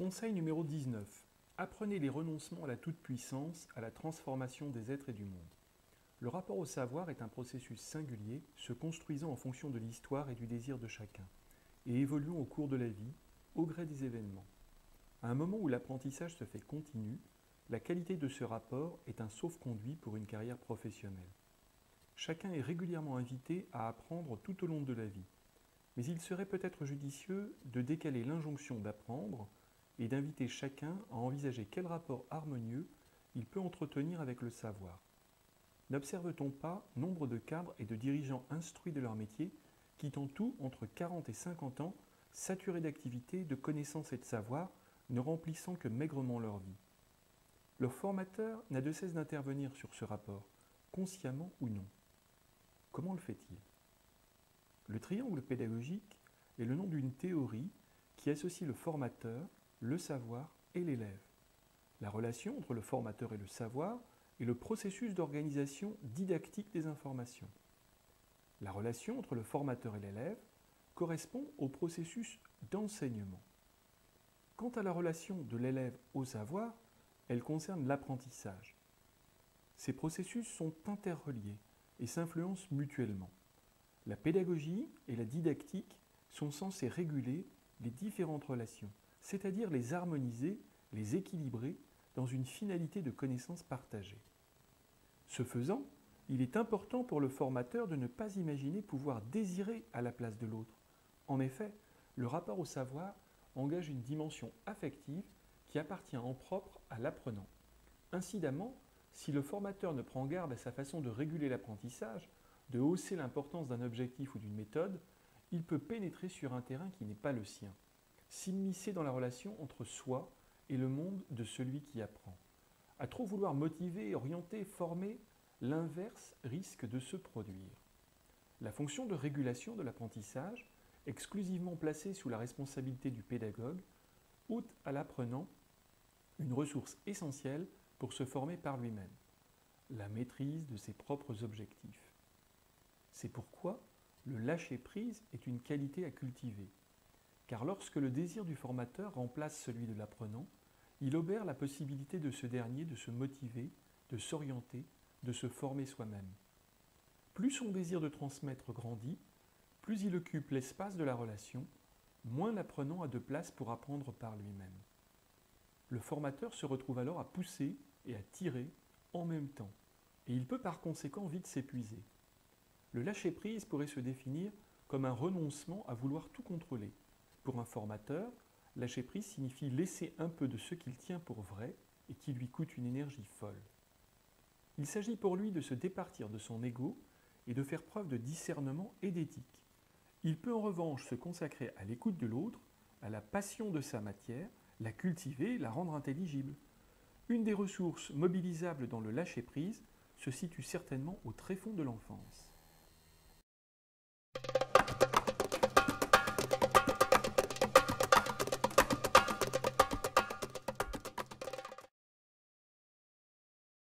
Conseil numéro 19. Apprenez les renoncements à la toute-puissance, à la transformation des êtres et du monde. Le rapport au savoir est un processus singulier, se construisant en fonction de l'histoire et du désir de chacun, et évoluant au cours de la vie, au gré des événements. À un moment où l'apprentissage se fait continu, la qualité de ce rapport est un sauf-conduit pour une carrière professionnelle. Chacun est régulièrement invité à apprendre tout au long de la vie, mais il serait peut-être judicieux de décaler l'injonction d'apprendre et d'inviter chacun à envisager quel rapport harmonieux il peut entretenir avec le savoir. N'observe-t-on pas nombre de cadres et de dirigeants instruits de leur métier quittant tout entre 40 et 50 ans, saturés d'activités, de connaissances et de savoir, ne remplissant que maigrement leur vie? Leur formateur n'a de cesse d'intervenir sur ce rapport, consciemment ou non. Comment le fait-il? Le triangle pédagogique est le nom d'une théorie qui associe le formateur, le savoir et l'élève. La relation entre le formateur et le savoir est le processus d'organisation didactique des informations. La relation entre le formateur et l'élève correspond au processus d'enseignement. Quant à la relation de l'élève au savoir, elle concerne l'apprentissage. Ces processus sont interreliés et s'influencent mutuellement. La pédagogie et la didactique sont censées réguler les différentes relations, c'est-à-dire les harmoniser, les équilibrer dans une finalité de connaissance partagée. Ce faisant, il est important pour le formateur de ne pas imaginer pouvoir désirer à la place de l'autre. En effet, le rapport au savoir engage une dimension affective qui appartient en propre à l'apprenant. Incidemment, si le formateur ne prend garde à sa façon de réguler l'apprentissage, de hausser l'importance d'un objectif ou d'une méthode, il peut pénétrer sur un terrain qui n'est pas le sien, s'immiscer dans la relation entre soi et le monde de celui qui apprend. À trop vouloir motiver, orienter, former, l'inverse risque de se produire. La fonction de régulation de l'apprentissage, exclusivement placée sous la responsabilité du pédagogue, ôte à l'apprenant une ressource essentielle pour se former par lui-même, la maîtrise de ses propres objectifs. C'est pourquoi le lâcher-prise est une qualité à cultiver, car lorsque le désir du formateur remplace celui de l'apprenant, il obère la possibilité de ce dernier de se motiver, de s'orienter, de se former soi-même. Plus son désir de transmettre grandit, plus il occupe l'espace de la relation, moins l'apprenant a de place pour apprendre par lui-même. Le formateur se retrouve alors à pousser et à tirer en même temps, et il peut par conséquent vite s'épuiser. Le lâcher-prise pourrait se définir comme un renoncement à vouloir tout contrôler. Pour un formateur, lâcher-prise signifie laisser un peu de ce qu'il tient pour vrai et qui lui coûte une énergie folle. Il s'agit pour lui de se départir de son ego et de faire preuve de discernement et d'éthique. Il peut en revanche se consacrer à l'écoute de l'autre, à la passion de sa matière, la cultiver, la rendre intelligible. Une des ressources mobilisables dans le lâcher-prise se situe certainement au tréfonds de l'enfance.